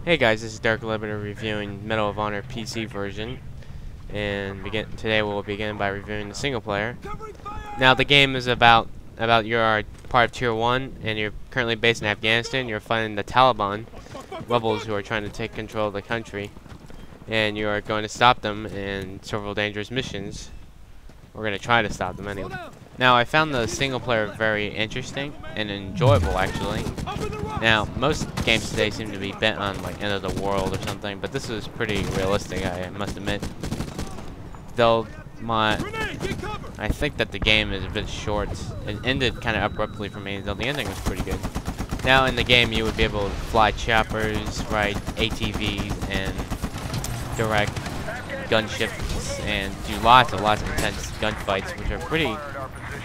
Hey guys, this is DarkLiberator reviewing Medal of Honor PC version, and today we'll begin by reviewing the single player. Now the game is about you're part of Tier 1 and you're currently based in Afghanistan. You're fighting the Taliban rebels who are trying to take control of the country, and you are going to stop them in several dangerous missions. We're going to try to stop them anyway. Now I found the single player very interesting and enjoyable actually. Now most games today seem to be bent on like end of the world or something, but this was pretty realistic, I must admit. Though I think that the game is a bit short. It ended kind of abruptly for me, though the ending was pretty good. Now in the game you would be able to fly choppers, ride ATVs, and direct gunships, and do lots of intense gunfights, which are pretty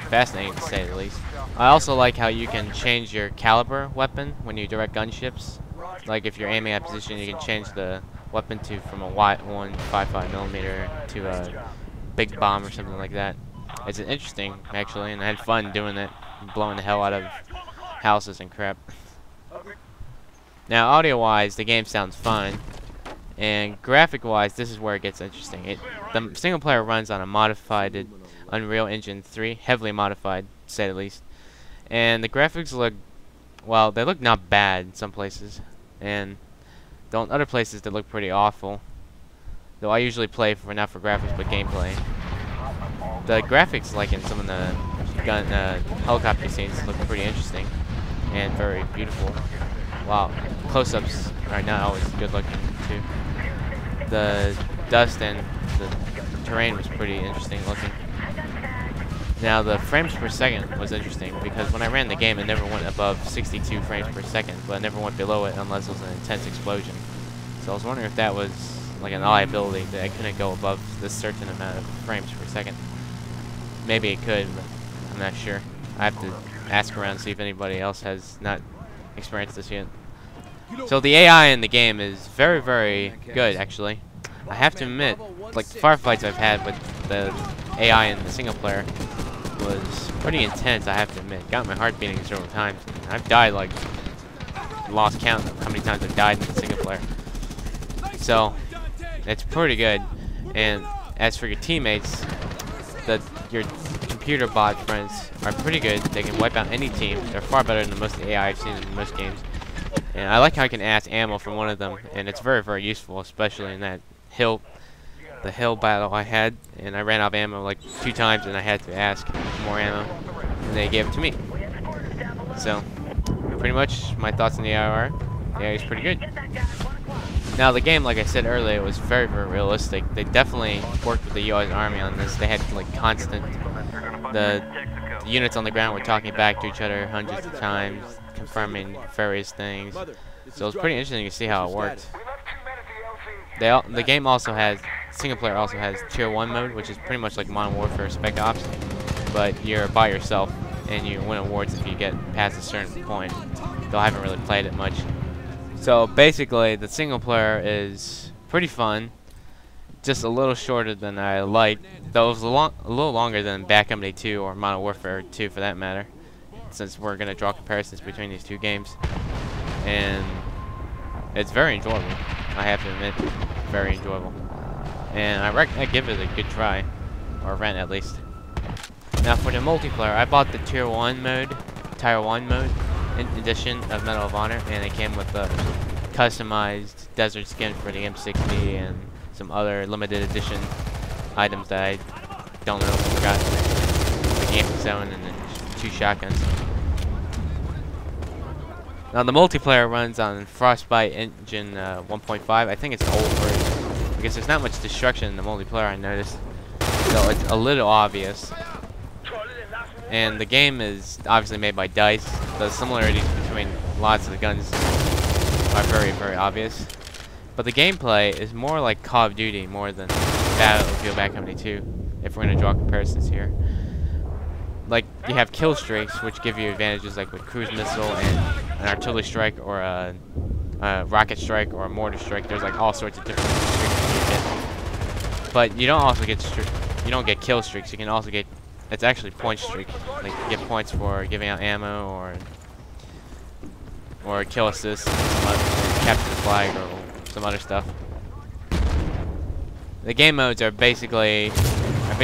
fascinating to say the least. I also like how you can change your caliber weapon when you direct gunships. Like if you're aiming at position, you can change the weapon from a 155mm to a big bomb or something like that. It's interesting actually, and I had fun doing it, blowing the hell out of houses and crap. Now audio-wise, the game sounds fun, and graphic-wise, this is where it gets interesting. The single player runs on a modified Unreal Engine 3, heavily modified, to say the least. And the graphics look, well, they look not bad in some places, and though in other places they look pretty awful. Though I usually play not for graphics but gameplay. The graphics, like in some of the helicopter scenes, look pretty interesting and very beautiful. Wow, close-ups are not always good looking too. The dust and the terrain was pretty interesting looking. Now the frames per second was interesting because when I ran the game it never went above 62 frames per second, but it never went below it unless it was an intense explosion. So I was wondering if that was like an liability that I couldn't go above this certain amount of frames per second. Maybe it could, but I'm not sure. I have to ask around and see if anybody else has not experienced this yet. So the AI in the game is very, very good actually. I have to admit, like the firefights I've had with the AI in the single player was pretty intense, I have to admit. Got my heart beating several times. I've died like, lost count of how many times I've died in the single player. So, it's pretty good. And as for your teammates, your computer bot friends are pretty good. They can wipe out any team. They're far better than most of the AI I've seen in most games. And I like how I can ask ammo from one of them, and it's very, very useful, especially in that the hill battle I had, and I ran out of ammo like 2 times, and I had to ask for more ammo, and they gave it to me. So, pretty much my thoughts on the AI are, the AI is pretty good. Now the game, like I said earlier, was very, very realistic. They definitely worked with the US Army on this. They had like constant, the units on the ground were talking back to each other hundreds of times, confirming various things. So it was pretty interesting to see how it worked. The game also has, single player also has Tier 1 mode, which is pretty much like Modern Warfare Spec Ops, but you're by yourself, and you win awards if you get past a certain point. Though I haven't really played it much. So basically, the single player is pretty fun, just a little shorter than I liked, though it was a little longer than Backcountry 2 or Modern Warfare 2 for that matter, since we're going to draw comparisons between these two games. And it's very enjoyable, I have to admit, very enjoyable. And I give it a good try, or rent at least. Now for the multiplayer, I bought the Tier 1 mode edition of Medal of Honor, and it came with a customized desert skin for the M60 and some other limited edition items that I don't know if I forgot. The Game 7 and then 2 shotguns. Now the multiplayer runs on Frostbite Engine 1.5. I think it's the old version because there's not much destruction in the multiplayer, I noticed. So it's a little obvious. And the game is obviously made by DICE. The similarities between lots of the guns are very, very obvious. But the gameplay is more like Call of Duty more than Battlefield Backcountry 2, if we're going to draw comparisons here. Like, you have kill streaks, which give you advantages like with cruise missile and an artillery strike or a rocket strike or a mortar strike. There's like all sorts of different streaks you get. But you don't get kill streaks. You can also get, it's actually point streak. Like you get points for giving out ammo or kill assist, capture the flag, or some other stuff. The game modes are basically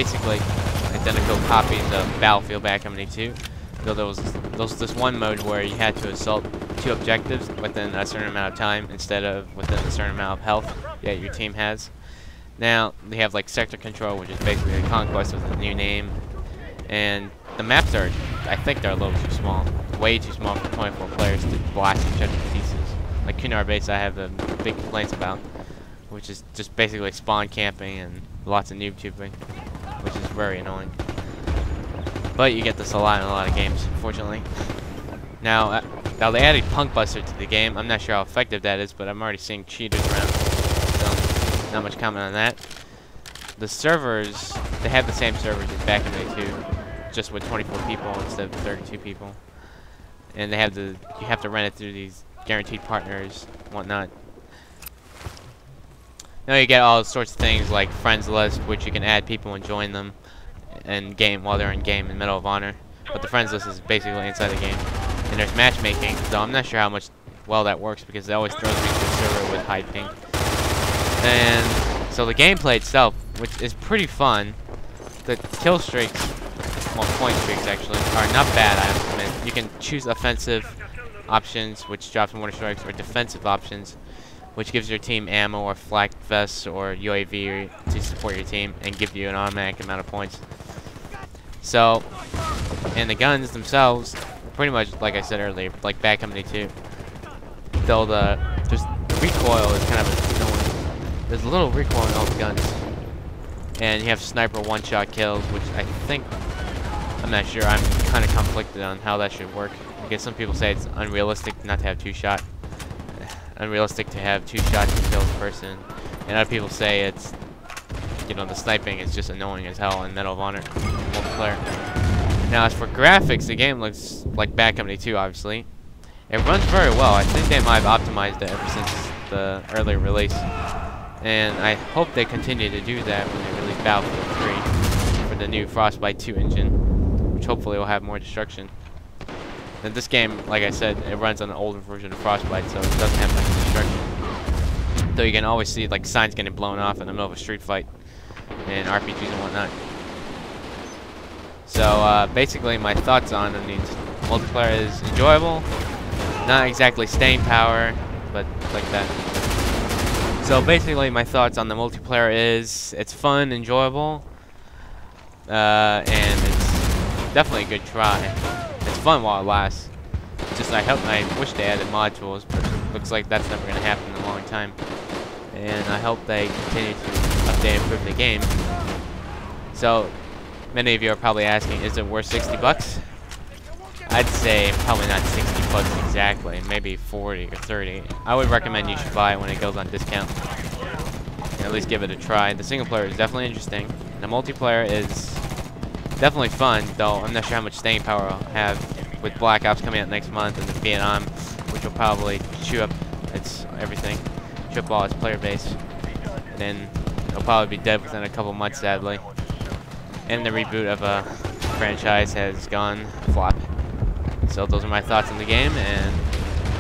identical copies of Battlefield Bad Company 2. Though there was this one mode where you had to assault 2 objectives within a certain amount of time instead of within a certain amount of health that your team has. Now they have like sector control, which is basically a conquest with a new name, and the maps are, I think they're a little too small, way too small for 24 players to blast each other to pieces. Like Kunar Base, I have big complaints about, which is just basically spawn camping and lots of noob tubing, which is very annoying. But you get this a lot in a lot of games, unfortunately. Now they added Punk Buster to the game. I'm not sure how effective that is, but I'm already seeing cheaters around, so not much comment on that. The servers, they have the same servers as back in the 2, just with 24 people instead of 32 people. And they have you have to rent it through these guaranteed partners, whatnot. Now you get all sorts of things like friends list, which you can add people and join them in game while they're in game in Medal of Honor. But the friends list is basically inside the game. And there's matchmaking, though I'm not sure how much well that works because it always throws me to a server with high ping. And so the gameplay itself, which is pretty fun, the kill streaks, well, point streaks actually, are not bad, I have to admit. You can choose offensive options, which drops mortar strikes, or defensive options, which gives your team ammo or flak vests or UAV to support your team and give you an automatic amount of points. So, and the guns themselves, pretty much like I said earlier, like Bad Company 2. Though just recoil is kind of annoying. There's a little recoil in all the guns. And you have sniper one-shot kills, which I think, I'm not sure, I'm kind of conflicted on how that should work. Because some people say it's unrealistic not to have two-shot. Unrealistic to have 2 shots to kill a person. And other people say it's, you know, the sniping is just annoying as hell in Medal of Honor multiplayer. Now as for graphics, the game looks like Bad Company 2, obviously. It runs very well. I think they might have optimized it ever since the early release. And I hope they continue to do that when they release Battlefield 3 for the new Frostbite 2 engine, which hopefully will have more destruction. And this game, like I said, it runs on an older version of Frostbite, so it doesn't have much destruction. Though you can always see like signs getting blown off in the middle of a street fight and RPGs and whatnot. So basically my thoughts on the multiplayer is enjoyable, not exactly staying power, but like that. So basically my thoughts on the multiplayer is it's fun, enjoyable, and it's definitely a good try. It's fun while it lasts. Just I wish they added mod tools, but it looks like that's never going to happen in a long time. And I hope they continue to update and improve the game. So many of you are probably asking, is it worth 60 bucks? I'd say probably not 60 bucks exactly, maybe 40 or 30. I would recommend you should buy it when it goes on discount. And at least give it a try. The single player is definitely interesting. The multiplayer is definitely fun, though I'm not sure how much staying power I'll have with Black Ops coming out next month and the Vietnam, which will probably chew up everything, chew up all its player base. And then it'll probably be dead within a couple months, sadly. And the reboot of a franchise has gone flop. So those are my thoughts on the game, and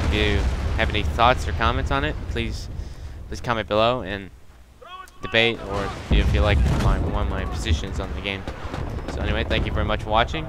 if you have any thoughts or comments on it, please comment below and debate, or if you like one of my positions on the game. So anyway, thank you very much for watching.